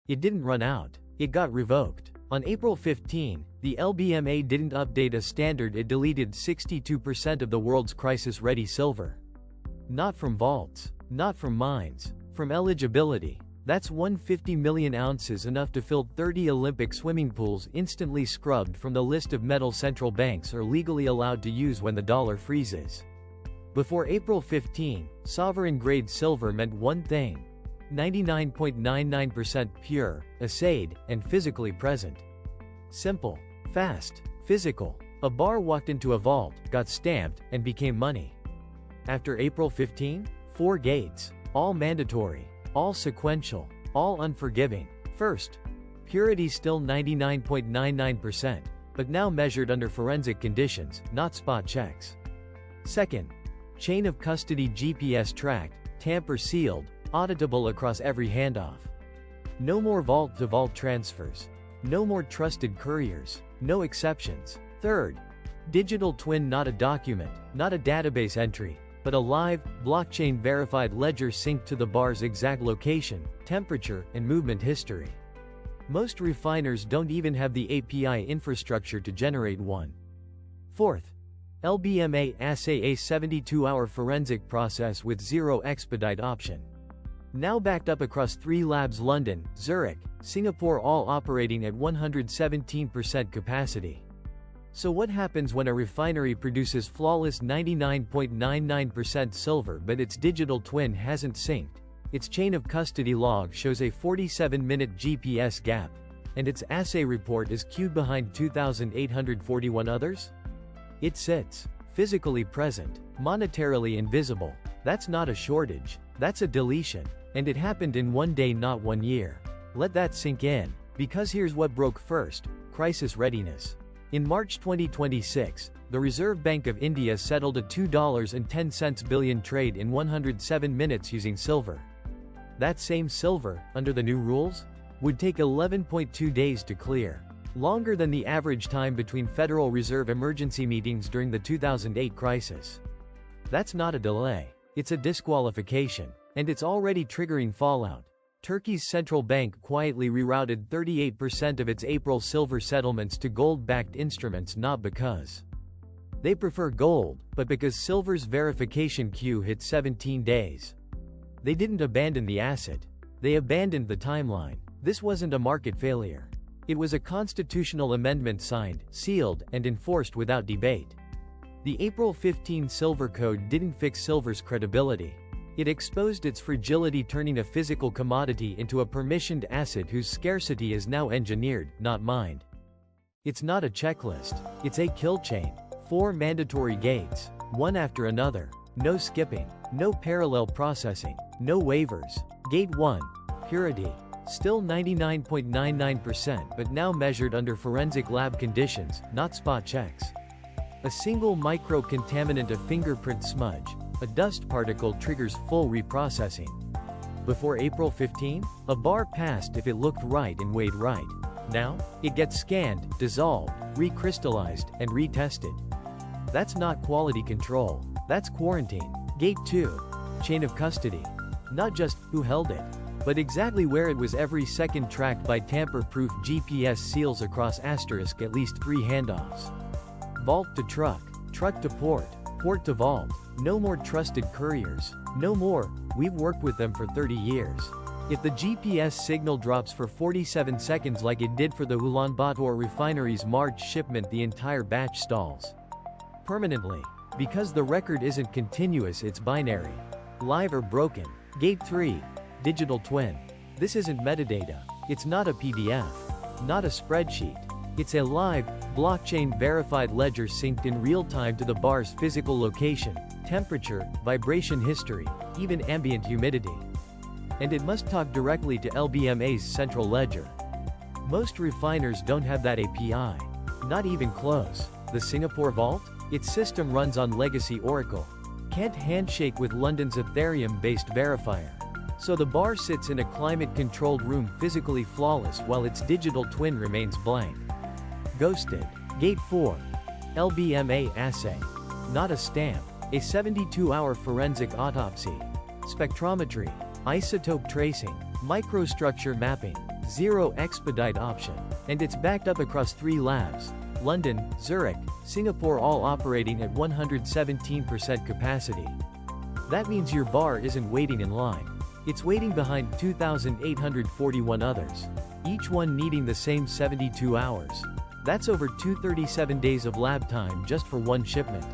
It didn't run out. It got revoked. On April 15, the LBMA didn't update a standard. It deleted 62% of the world's crisis-ready silver. Not from vaults. Not from mines. From eligibility. That's 150 million ounces, enough to fill 30 Olympic swimming pools, instantly scrubbed from the list of metal central banks are legally allowed to use when the dollar freezes. Before April 15, sovereign-grade silver meant one thing: 99.99% pure, assayed, and physically present. Simple. Fast. Physical. A bar walked into a vault, got stamped, and became money. After April 15, 4 gates. All mandatory. All sequential. All unforgiving. First, purity still 99.99%, but now measured under forensic conditions, not spot checks. Second, chain of custody GPS tracked, tamper-sealed, auditable across every handoff. No more vault-to-vault transfers. No more trusted couriers. No exceptions. Third, digital twin, not a document, not a database entry, but a live, blockchain-verified ledger synced to the bar's exact location, temperature, and movement history. Most refiners don't even have the API infrastructure to generate one. Fourth, LBMA assay, a 72-hour forensic process with zero expedite option. Now backed up across 3 labs: London, Zurich, Singapore, all operating at 117% capacity. So what happens when a refinery produces flawless 99.99% silver but its digital twin hasn't synced? Its chain of custody log shows a 47-minute GPS gap, and its assay report is queued behind 2,841 others? It sits, physically present, monetarily invisible. That's not a shortage, that's a deletion. And it happened in one day, not 1 year. Let that sink in, because here's what broke first: crisis readiness. In March 2026, the Reserve Bank of India settled a $2.10 billion trade in 107 minutes using silver. That same silver, under the new rules, would take 11.2 days to clear. Longer than the average time between Federal Reserve emergency meetings during the 2008 crisis. That's not a delay. It's a disqualification. And it's already triggering fallout. Turkey's central bank quietly rerouted 38% of its April silver settlements to gold-backed instruments, not because they prefer gold, but because silver's verification queue hit 17 days. They didn't abandon the asset. They abandoned the timeline. This wasn't a market failure. It was a constitutional amendment signed, sealed, and enforced without debate. The April 15 Silver Code didn't fix silver's credibility. It exposed its fragility, turning a physical commodity into a permissioned asset whose scarcity is now engineered, not mined. It's not a checklist. It's a kill chain. 4 mandatory gates, one after another. No skipping. No parallel processing. No waivers. Gate 1. Purity. Still 99.99%, but now measured under forensic lab conditions, not spot checks. A single micro-contaminant, a fingerprint smudge, a dust particle triggers full reprocessing. Before April 15, a bar passed if it looked right and weighed right. Now, it gets scanned, dissolved, recrystallized, and retested. That's not quality control. That's quarantine. Gate 2. Chain of custody. Not just who held it, but exactly where it was every second, tracked by tamper-proof GPS seals across asterisk at least 3 handoffs. Vault to truck, truck to port, port to vault. No more trusted couriers. No more, we've worked with them for 30 years. If the GPS signal drops for 47 seconds like it did for the Ulaanbaatar refinery's March shipment, the entire batch stalls permanently. Because the record isn't continuous, it's binary. Live or broken. Gate 3. Digital twin. This isn't metadata. It's not a PDF. Not a spreadsheet. It's a live, blockchain-verified ledger synced in real time to the bar's physical location, temperature, vibration history, even ambient humidity. And it must talk directly to LBMA's central ledger. Most refiners don't have that API. Not even close. The Singapore Vault? Its system runs on legacy Oracle. Can't handshake with London's Ethereum-based verifier. So the bar sits in a climate-controlled room, physically flawless, while its digital twin remains blank. Ghosted. Gate 4. LBMA assay. Not a stamp. A 72-hour forensic autopsy. Spectrometry. Isotope tracing. Microstructure mapping. zero expedite option. And it's backed up across 3 labs: London, Zurich, Singapore, all operating at 117% capacity. That means your bar isn't waiting in line. It's waiting behind 2,841 others, each one needing the same 72 hours. That's over 237 days of lab time just for one shipment.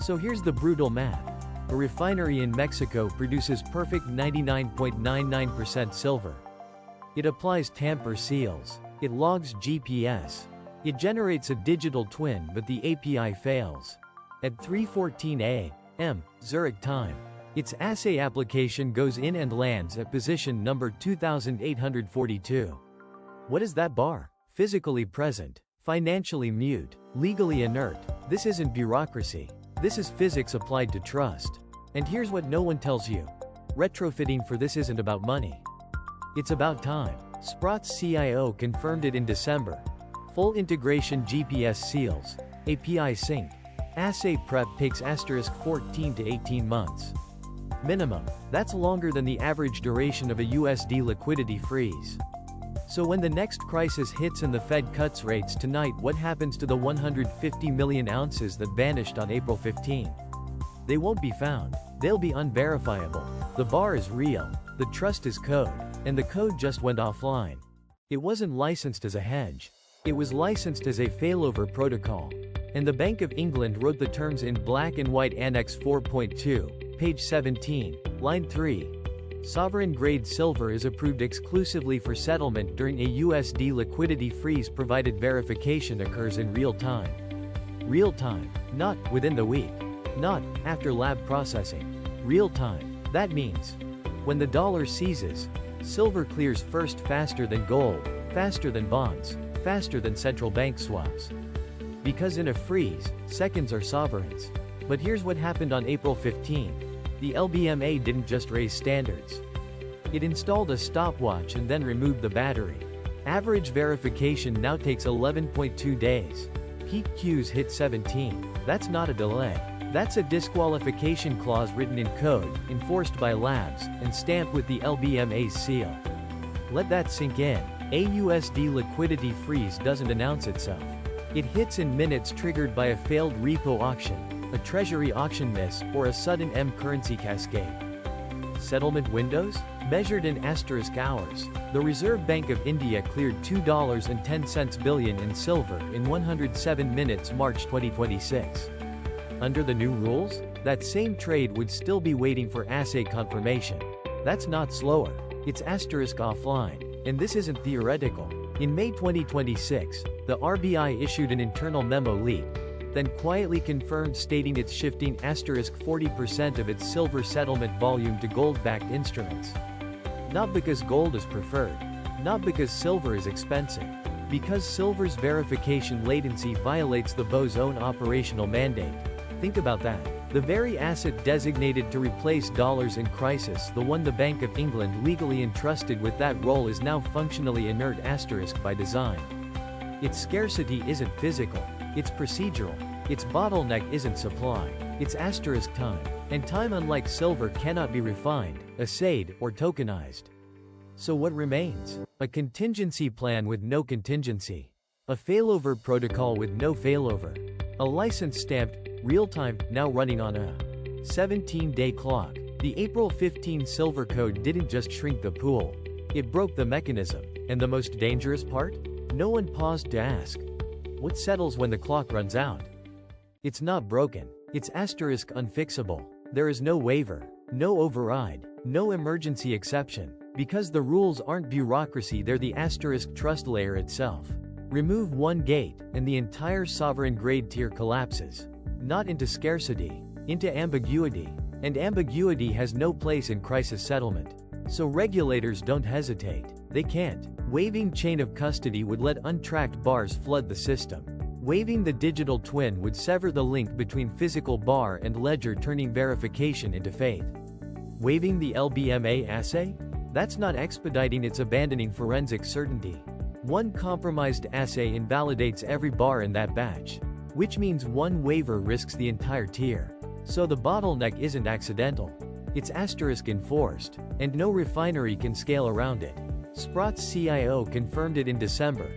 So here's the brutal math. A refinery in Mexico produces perfect 99.99% silver. It applies tamper seals. It logs GPS. It generates a digital twin, but the API fails. At 3:14 a.m. Zurich time, its assay application goes in and lands at position number 2842. What is that bar? Physically present, financially mute, legally inert. This isn't bureaucracy. This is physics applied to trust. And here's what no one tells you. Retrofitting for this isn't about money. It's about time. Sprott's CIO confirmed it in December. Full integration GPS seals, API sync. Assay prep takes *14 to 18 months. Minimum. That's longer than the average duration of a USD liquidity freeze. So when the next crisis hits and the Fed cuts rates tonight, what happens to the 150 million ounces that vanished on April 15? They won't be found. They'll be unverifiable. The bar is real. The trust is code. And the code just went offline. It wasn't licensed as a hedge. It was licensed as a failover protocol. And the Bank of England wrote the terms in black and white. Annex 4.2, page 17, line 3. Sovereign-grade silver is approved exclusively for settlement during a USD liquidity freeze provided verification occurs in real time. Real time, not within the week. Not after lab processing. Real time. That means, when the dollar seizes, silver clears first, faster than gold, faster than bonds, faster than central bank swaps. Because in a freeze, seconds are sovereigns. But here's what happened on April 15. The LBMA didn't just raise standards. It installed a stopwatch and then removed the battery. Average verification now takes 11.2 days. Peak queues hit 17. That's not a delay. That's a disqualification clause written in code, enforced by labs, and stamped with the LBMA's seal. Let that sink in. A USD liquidity freeze doesn't announce itself. It hits in minutes, triggered by a failed repo auction, a treasury auction miss, or a sudden M-currency cascade. Settlement windows? Measured in hours. The Reserve Bank of India cleared $2.10 billion in silver in 107 minutes, March 2026. Under the new rules, that same trade would still be waiting for assay confirmation. That's not slower. It's offline. And this isn't theoretical. In May 2026, the RBI issued an internal memo leak, then quietly confirmed, stating it's shifting *40% of its silver settlement volume to gold-backed instruments. Not because gold is preferred. Not because silver is expensive. Because silver's verification latency violates the BOE's own operational mandate. Think about that. The very asset designated to replace dollars in crisis, the one the Bank of England legally entrusted with that role, is now functionally inert by design. Its scarcity isn't physical. It's procedural. Its bottleneck isn't supply. It's time. And time, unlike silver, cannot be refined, assayed, or tokenized. So what remains? A contingency plan with no contingency. A failover protocol with no failover. A license stamped, real-time, now running on a 17-day clock. The April 15 silver code didn't just shrink the pool. It broke the mechanism. And the most dangerous part? No one paused to ask, what settles when the clock runs out? It's not broken. It's unfixable. There is no waiver, no override, no emergency exception. Because the rules aren't bureaucracy, they're the trust layer itself. Remove one gate, and the entire sovereign-grade tier collapses. Not into scarcity, into ambiguity. And ambiguity has no place in crisis settlement. So regulators don't hesitate. They can't. Waiving chain of custody would let untracked bars flood the system. Waiving the digital twin would sever the link between physical bar and ledger, turning verification into faith. Waiving the LBMA assay? That's not expediting, it's abandoning forensic certainty. One compromised assay invalidates every bar in that batch. Which means one waiver risks the entire tier. So the bottleneck isn't accidental. It's enforced. And no refinery can scale around it. Sprott's CIO confirmed it in December.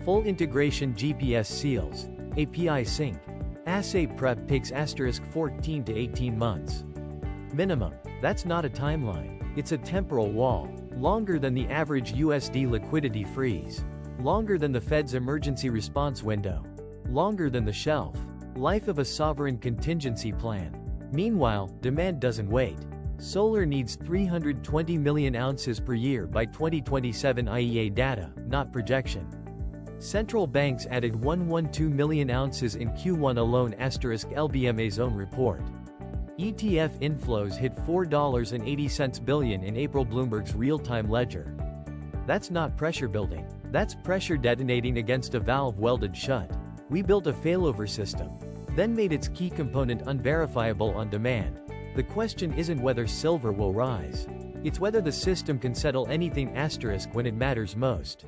Full integration GPS seals, API sync, assay prep takes *14 to 18 months. Minimum. That's not a timeline. It's a temporal wall. Longer than the average USD liquidity freeze. Longer than the Fed's emergency response window. Longer than the shelf life of a sovereign contingency plan. Meanwhile, demand doesn't wait. Solar needs 320 million ounces per year by 2027 IEA data, not projection. Central banks added 112 million ounces in Q1 alone *LBMA's own report. ETF inflows hit $4.80 billion in April Bloomberg's real-time ledger. That's not pressure building. That's pressure detonating against a valve welded shut. We built a failover system, then made its key component unverifiable on demand. The question isn't whether silver will rise. It's whether the system can settle anything * when it matters most.